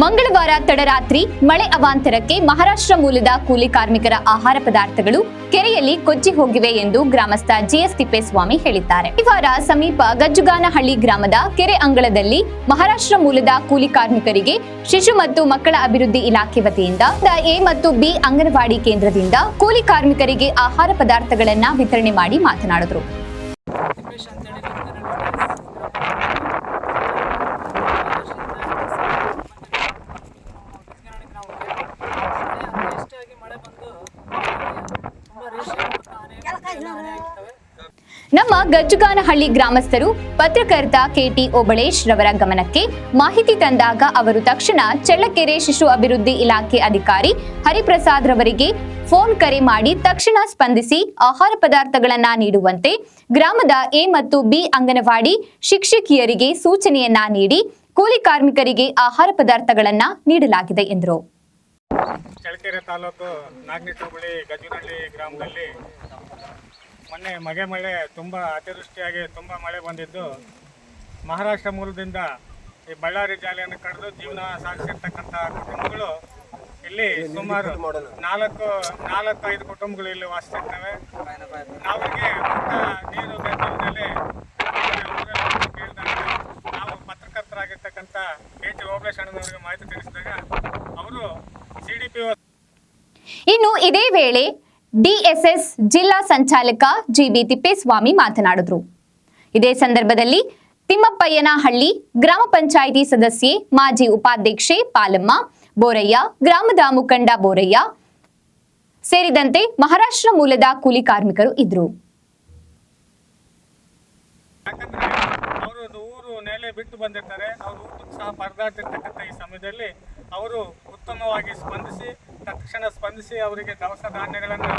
ಮಂಗಳವಾರ ತಡರಾತ್ರಿ ಮಳೆ ಅವಾಂತರಕ್ಕೆ ಮಹಾರಾಷ್ಟ್ರ ಮೂಲದ ಕೂಲಿ ಕಾರ್ಮಿಕರ ಆಹಾರ ಪದಾರ್ಥಗಳು ಕೆರೆಯಲ್ಲಿ ಕೊಚ್ಚಿ ಹೋಗಿವೆ ಎಂದು ಗ್ರಾಮಸ್ಥ ಜಿಎಸ್ ತಿಪ್ಪೇಸ್ವಾಮಿ ಹೇಳಿದ್ದಾರೆ. ಈ ವಾರ ಸಮೀಪ ಗಜ್ಜುಗಾನಹಳ್ಳಿ ಗ್ರಾಮದ ಕೆರೆ ಅಂಗಳದಲ್ಲಿ ಮಹಾರಾಷ್ಟ್ರ ಮೂಲದ ಕೂಲಿ ಕಾರ್ಮಿಕರಿಗೆ ಶಿಶು ಮತ್ತು ಮಕ್ಕಳ ಅಭಿವೃದ್ಧಿ ಇಲಾಖೆ ವತಿಯಿಂದ ಎ ಮತ್ತು ಬಿ ಅಂಗನವಾಡಿ ಕೇಂದ್ರದಿಂದ ಕೂಲಿ ಕಾರ್ಮಿಕರಿಗೆ ಆಹಾರ ಪದಾರ್ಥಗಳನ್ನು ವಿತರಣೆ ಮಾಡಿ ಮಾತನಾಡಿದರು. ನಮ್ಮ ಗಜ್ಜುಗಾನಹಳ್ಳಿ ಗ್ರಾಮಸ್ಥರು ಪತ್ರಕರ್ತ ಕೆಟಿ ಓಬಳೇಶ್ ರವರ ಗಮನಕ್ಕೆ ಮಾಹಿತಿ ತಂದಾಗ ಅವರು ತಕ್ಷಣ ಚಳ್ಳಕೆರೆ ಶಿಶು ಅಭಿವೃದ್ಧಿ ಇಲಾಖೆ ಅಧಿಕಾರಿ ಹರಿಪ್ರಸಾದ್ ರವರಿಗೆ ಫೋನ್ ಕರೆ ಮಾಡಿ ತಕ್ಷಣ ಸ್ಪಂದಿಸಿ ಆಹಾರ ಪದಾರ್ಥಗಳನ್ನು ನೀಡುವಂತೆ ಗ್ರಾಮದ ಎ ಮತ್ತು ಬಿ ಅಂಗನವಾಡಿ ಶಿಕ್ಷಕಿಯರಿಗೆ ಸೂಚನೆಯನ್ನ ನೀಡಿ ಕೂಲಿ ಕಾರ್ಮಿಕರಿಗೆ ಆಹಾರ ಪದಾರ್ಥಗಳನ್ನು ನೀಡಲಾಗಿದೆ ಎಂದರು. ಚಳ್ಳಕೆರೆ ತಾಲೂಕು ನಾಗನಟ್ಟಿ ಹೋಬಳಿ ಗಜ್ಜುನಹಳ್ಳಿ ಗ್ರಾಮದಲ್ಲಿ ಮೊನ್ನೆ ಮಳೆ ತುಂಬ ಅತಿವೃಷ್ಟಿಯಾಗಿ ತುಂಬ ಮಳೆ ಬಂದಿದ್ದು ಮಹಾರಾಷ್ಟ್ರ ಮೂಲದಿಂದ ಈ ಬಳ್ಳಾರಿ ಜಾಲೆಯನ್ನು ಕಡಿದು ಜೀವನ ಸಾಗಿಸಿರ್ತಕ್ಕಂಥ ಕುಟುಂಬಗಳು ಇಲ್ಲಿ ಸುಮಾರು ನಾಲ್ಕು-ಐದು ಕುಟುಂಬಗಳು ಇಲ್ಲಿ ವಾಸಿಸಿರ್ತವೆ. ನಾವಿಗೆ ನೀರು ಬೇಕಾದಲ್ಲಿ ಕೇಳಿದಾಗ ನಾವು ಪತ್ರಕರ್ತರಾಗಿರ್ತಕ್ಕಂಥ ಕೆಟಿ ಓಬಳೇಶ್ ಅಣ್ಣನವರಿಗೆ ಮಾಹಿತಿ ತಿಳಿಸಿದಾಗ ಅವರು CDPO. ಇನ್ನು ಇದೇ ವೇಳೆ ಡಿಎಸ್ಎಸ್ ಜಿಲ್ಲಾ ಸಂಚಾಲಕ ಜಿಬಿ ತಿಪ್ಪೇಸ್ವಾಮಿ ಮಾತನಾಡಿದರು. ಇದೇ ಸಂದರ್ಭದಲ್ಲಿ ತಿಮ್ಮಪ್ಪಯ್ಯನಹಳ್ಳಿ ಗ್ರಾಮ ಪಂಚಾಯಿತಿ ಸದಸ್ಯೆ ಮಾಜಿ ಉಪಾಧ್ಯಕ್ಷೆ ಪಾಲಮ್ಮ ಬೋರಯ್ಯ, ಗ್ರಾಮದ ಮುಖಂಡ ಬೋರಯ್ಯ ಸೇರಿದಂತೆ ಮಹಾರಾಷ್ಟ್ರ ಮೂಲದ ಕೂಲಿ ಕಾರ್ಮಿಕರು ಇದ್ದರು. ಊರು ನೆಲೆ ಬಿಟ್ಟು ಬಂದಿರ್ತಾರೆ, ಅವರು ಊಟಕ್ಕೆ ಸಹ ಪರದಾಡ್ತಿರ್ತಕ್ಕಂಥ ಈ ಸಮಯದಲ್ಲಿ ಅವರು ಉತ್ತಮವಾಗಿ ತಕ್ಷಣ ಸ್ಪಂದಿಸಿ ಅವರಿಗೆ ದವಸ ಧಾನ್ಯಗಳನ್ನು